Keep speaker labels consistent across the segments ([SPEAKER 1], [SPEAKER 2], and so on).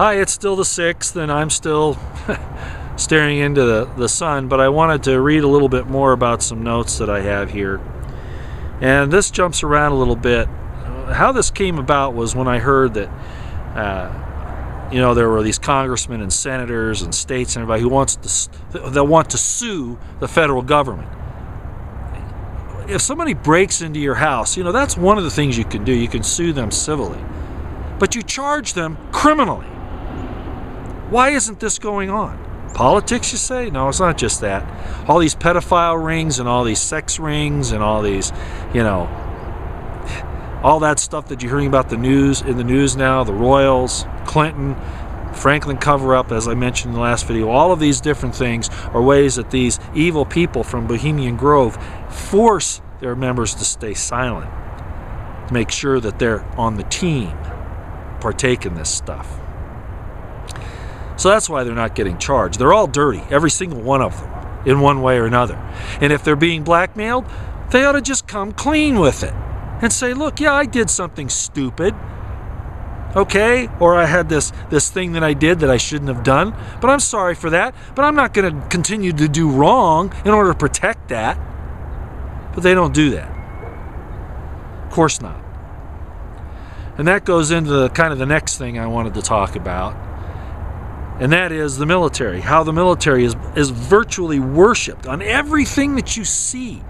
[SPEAKER 1] Hi, it's still the 6th, and I'm still staring into the sun, but I wanted to read a little bit more about some notes that I have here. And this jumps around a little bit. How this came about was when I heard that, there were these congressmen and senators and states and everybody that want to sue the federal government. If somebody breaks into your house, that's one of the things you can do. You can sue them civilly, but you charge them criminally. Why isn't this going on? Politics, you say? No, it's not just that. All these pedophile rings and all these sex rings and all these, all that stuff that you're hearing about in the news now, the Royals, Clinton, Franklin cover-up, as I mentioned in the last video, all of these different things are ways that these evil people from Bohemian Grove force their members to stay silent, to make sure that they're on the team, partake in this stuff. So that's why they're not getting charged. They're all dirty, every single one of them, in one way or another. And if they're being blackmailed, they ought to just come clean with it and say, look, yeah, I did something stupid, okay? Or I had this thing that I did that I shouldn't have done, but I'm sorry for that, but I'm not going to continue to do wrong in order to protect that. But they don't do that. Of course not. And that goes into kind of the next thing I wanted to talk about. And that is the military, how the military is virtually worshipped on everything that you see.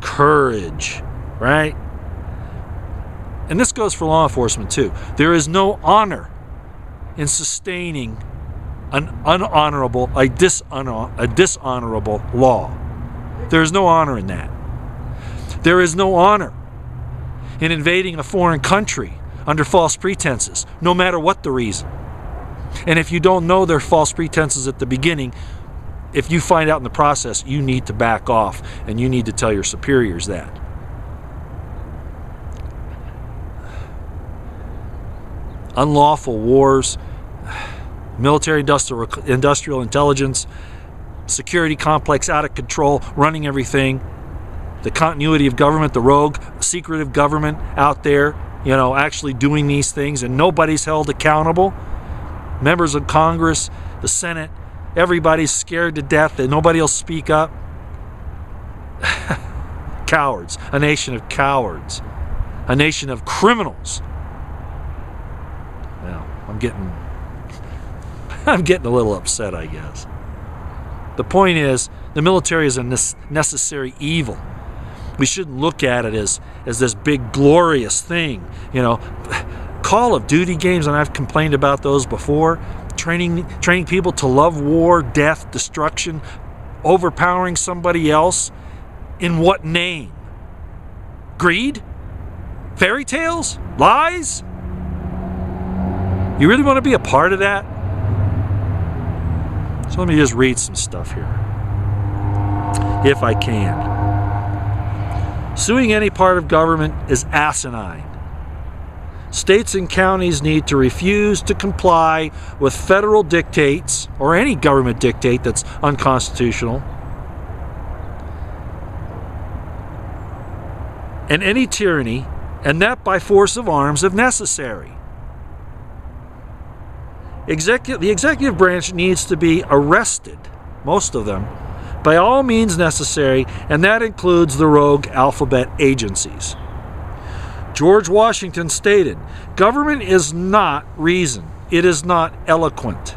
[SPEAKER 1] Courage, right? And this goes for law enforcement too. There is no honor in sustaining a dishonorable law. There is no honor in that. There is no honor in invading a foreign country under false pretenses, no matter what the reason. And if you don't know their false pretenses at the beginning, if you find out in the process, you need to back off and you need to tell your superiors that. Unlawful wars, military industrial intelligence, security complex out of control, running everything, the continuity of government, the rogue, secretive government out there, actually doing these things and nobody's held accountable. Members of Congress, the Senate, everybody's scared to death that nobody will speak up. Cowards, a nation of cowards, a nation of criminals. Well, I'm getting a little upset, I guess. The point is, the military is a necessary evil. We shouldn't look at it as this big glorious thing, Call of Duty games, and I've complained about those before, training people to love war, death, destruction, overpowering somebody else. In what name? Greed? Fairy tales? Lies? You really want to be a part of that? So let me just read some stuff here, if I can. Suing any part of government is asinine. States and counties need to refuse to comply with federal dictates or any government dictate that's unconstitutional, and any tyranny, and that by force of arms if necessary. The executive branch needs to be arrested, most of them, by all means necessary, and that includes the rogue alphabet agencies. George Washington stated, "Government is not reason. It is not eloquent.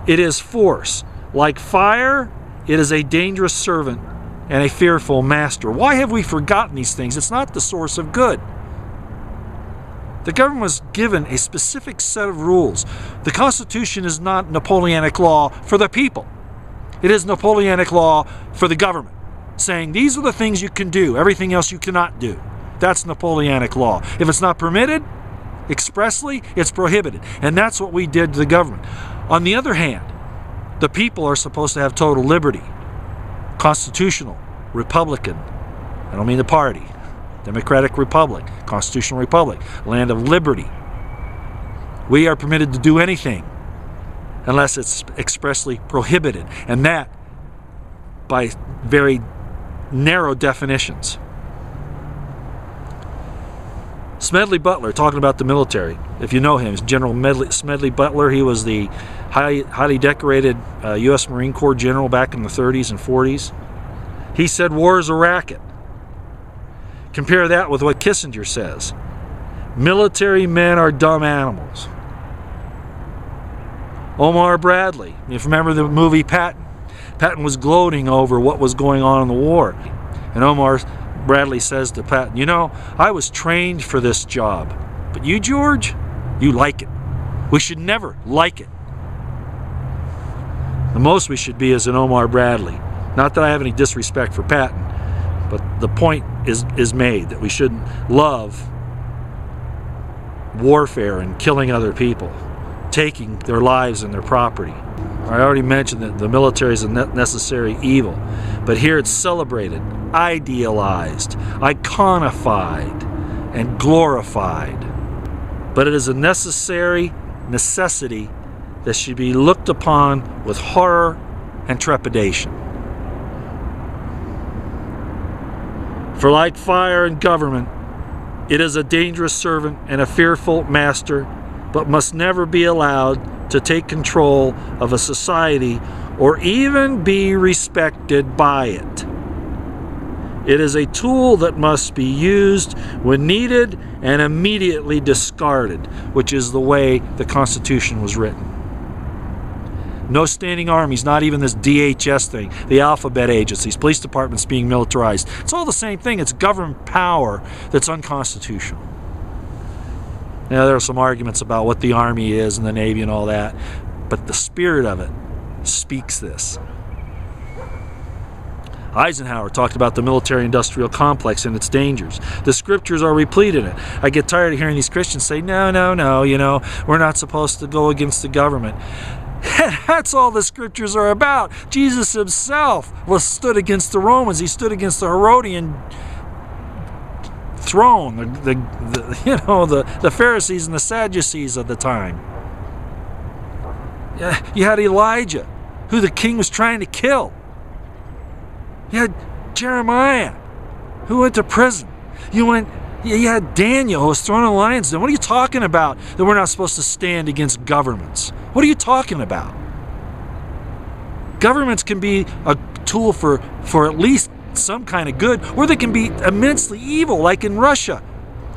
[SPEAKER 1] It is force. Like fire, it is a dangerous servant and a fearful master." Why have we forgotten these things? It's not the source of good. The government was given a specific set of rules. The Constitution is not Napoleonic law for the people. It is Napoleonic law for the government, saying these are the things you can do, everything else you cannot do. That's Napoleonic law. If it's not permitted expressly, it's prohibited. And that's what we did to the government. On the other hand, the people are supposed to have total liberty. Constitutional, Republican, I don't mean the party, Democratic Republic, Constitutional Republic, land of liberty. We are permitted to do anything unless it's expressly prohibited, and that by very narrow definitions. Smedley Butler, talking about the military. If you know him, General Smedley Butler. He was the highly decorated U.S. Marine Corps general back in the 30s and 40s. He said war is a racket. Compare that with what Kissinger says. Military men are dumb animals. Omar Bradley, if you remember the movie Patton, Patton was gloating over what was going on in the war. And Omar Bradley says to Patton, you know, I was trained for this job, but you, George, you like it. We should never like it. The most we should be is an Omar Bradley. Not that I have any disrespect for Patton, but the point is made that we shouldn't love warfare and killing other people, taking their lives and their property. I already mentioned that the military is a necessary evil, but here it's celebrated, idealized, iconified, and glorified. But it is a necessity that should be looked upon with horror and trepidation. For like fire in government, it is a dangerous servant and a fearful master, but must never be allowed to take control of a society or even be respected by it. It is a tool that must be used when needed and immediately discarded, which is the way the Constitution was written. No standing armies, not even this DHS thing, the alphabet agencies, police departments being militarized. It's all the same thing. It's government power that's unconstitutional. Now, there are some arguments about what the Army is and the Navy and all that, but the spirit of it speaks this. Eisenhower talked about the military-industrial complex and its dangers. The scriptures are replete in it. I get tired of hearing these Christians say, no, you know, we're not supposed to go against the government. That's all the scriptures are about. Jesus himself stood against the Romans. He stood against the Herodian throne, the Pharisees and the Sadducees of the time. Yeah, you had Elijah, who the king was trying to kill. You had Jeremiah, who went to prison. You had Daniel, who was thrown in the lion's den. What are you talking about that we're not supposed to stand against governments? What are you talking about? Governments can be a tool for at least some kind of good, or they can be immensely evil, like in Russia.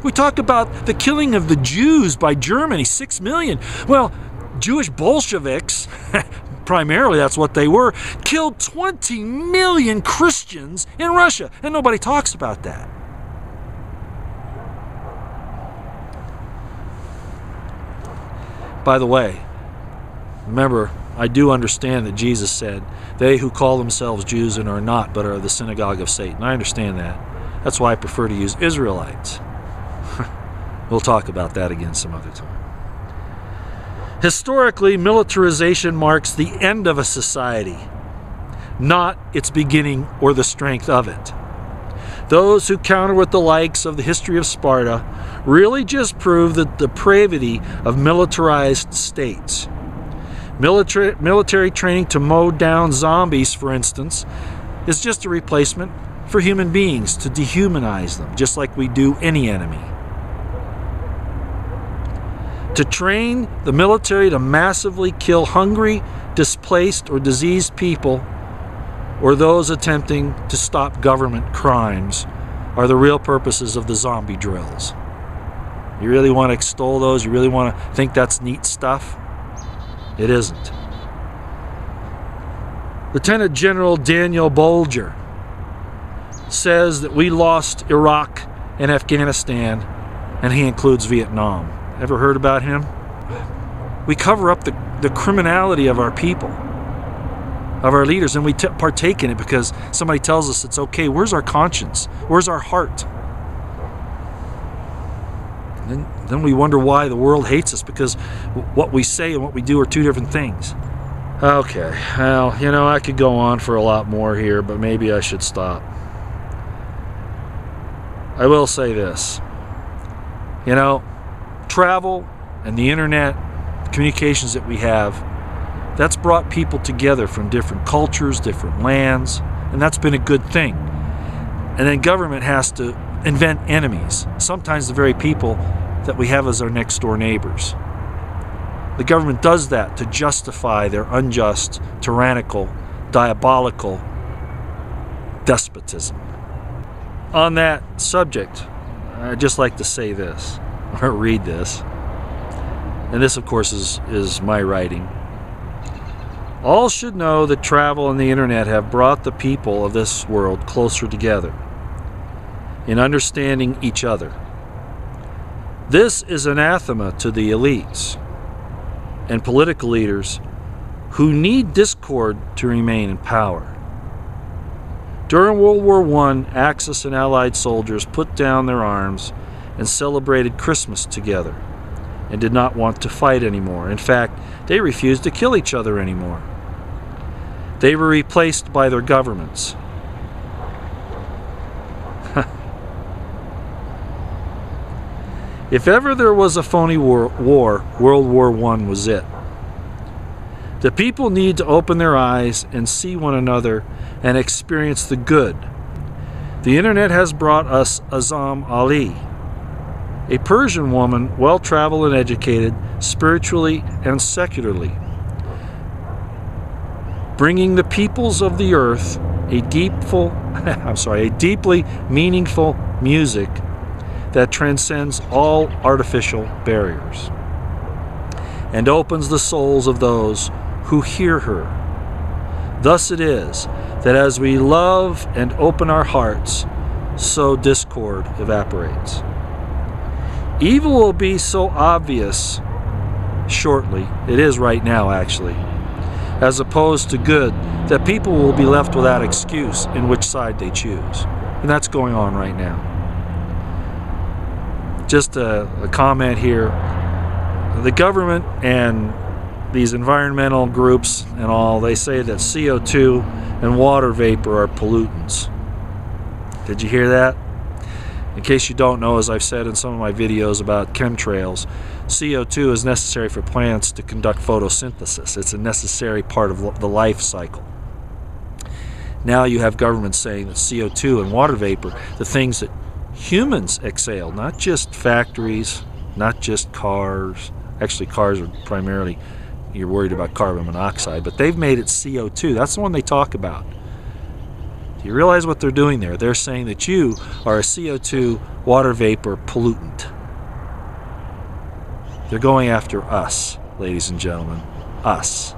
[SPEAKER 1] We talk about the killing of the Jews by Germany, 6 million. Well, Jewish Bolsheviks, primarily that's what they were, killed 20 million Christians in Russia, and nobody talks about that. By the way, remember, I do understand that Jesus said, they who call themselves Jews and are not, but are the synagogue of Satan. I understand that. That's why I prefer to use Israelites. We'll talk about that again some other time. Historically, militarization marks the end of a society, not its beginning or the strength of it. Those who counter with the likes of the history of Sparta really just prove the depravity of militarized states. Military training to mow down zombies, for instance, is just a replacement for human beings, to dehumanize them, just like we do any enemy. To train the military to massively kill hungry, displaced, or diseased people, or those attempting to stop government crimes, are the real purposes of the zombie drills. You really want to extol those? You really want to think that's neat stuff? It isn't. Lieutenant General Daniel Bolger says that we lost Iraq and Afghanistan, and he includes Vietnam. Ever heard about him? We cover up the criminality of our people, of our leaders, and we partake in it because somebody tells us it's okay. Where's our conscience? Where's our heart? Then we wonder why the world hates us, because what we say and what we do are two different things. Okay, well, you know, I could go on for a lot more here, but maybe I should stop. I will say this. You know, travel and the internet, communications that we have, that's brought people together from different cultures, different lands, and that's been a good thing. And then government has to invent enemies, sometimes the very people that we have as our next door neighbors. The government does that to justify their unjust, tyrannical, diabolical despotism. On that subject, I'd just like to say this, or read this, and this of course is my writing. All should know that travel and the internet have brought the people of this world closer together in understanding each other. This is anathema to the elites and political leaders who need discord to remain in power. During World War I, Axis and Allied soldiers put down their arms and celebrated Christmas together and did not want to fight anymore. In fact, they refused to kill each other anymore. They were replaced by their governments. If ever there was a phony war, World War I was it. The people need to open their eyes and see one another and experience the good. The internet has brought us Azam Ali, a Persian woman, well-traveled and educated, spiritually and secularly, bringing the peoples of the earth a deeply meaningful music that transcends all artificial barriers and opens the souls of those who hear her. Thus it is that as we love and open our hearts, so discord evaporates. Evil will be so obvious shortly, it is right now actually, as opposed to good, that people will be left without excuse in which side they choose. And that's going on right now. Just a comment here. The government and these environmental groups and all, they say that CO2 and water vapor are pollutants. Did you hear that? In case you don't know, as I've said in some of my videos about chemtrails, CO2 is necessary for plants to conduct photosynthesis. It's a necessary part of the life cycle. Now you have governments saying that CO2 and water vapor, the things that humans exhale, not just factories, not just cars. Actually, cars are primarily, you're worried about carbon monoxide, but they've made it CO2. That's the one they talk about. Do you realize what they're doing there? They're saying that you are a CO2 water vapor pollutant. They're going after us, ladies and gentlemen. Us.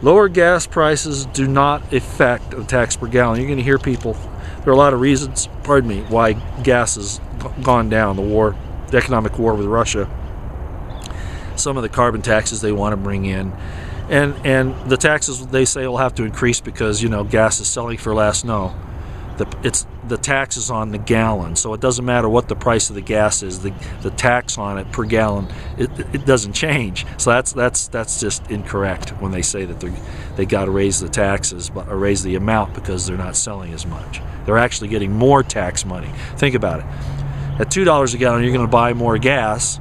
[SPEAKER 1] Lower gas prices do not affect the tax per gallon. You're going to hear people, there are a lot of reasons, pardon me, why gas has gone down, the economic war with Russia. Some of the carbon taxes they want to bring in. And the taxes they say will have to increase because, you know, gas is selling for less. No. It's the tax is on the gallon, so it doesn't matter what the price of the gas is. The tax on it per gallon, it doesn't change. So that's just incorrect when they say that they got to raise the taxes or raise the amount because they're not selling as much. They're actually getting more tax money. Think about it. At $2 a gallon, you're going to buy more gas,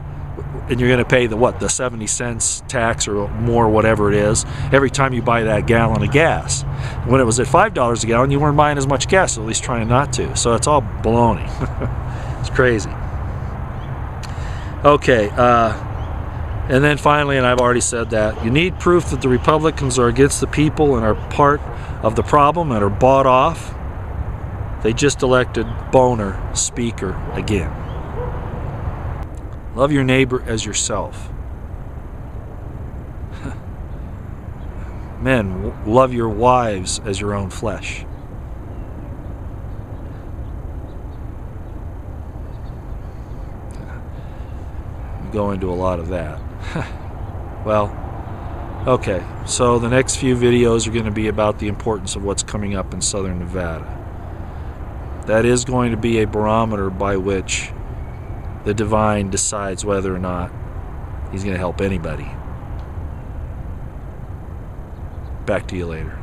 [SPEAKER 1] and you're going to pay the 70 cents tax or more, whatever it is, every time you buy that gallon of gas. When it was at $5 a gallon, you weren't buying as much gas, at least trying not to. So it's all baloney. It's crazy. Okay, and then finally, and I've already said that, you need proof that the Republicans are against the people and are part of the problem and are bought off. They just elected Boner Speaker again. Love your neighbor as yourself. Men, love your wives as your own flesh. We go into a lot of that. Well, okay, so the next few videos are going to be about the importance of what's coming up in southern Nevada. That is going to be a barometer by which the divine decides whether or not he's going to help anybody. Back to you later.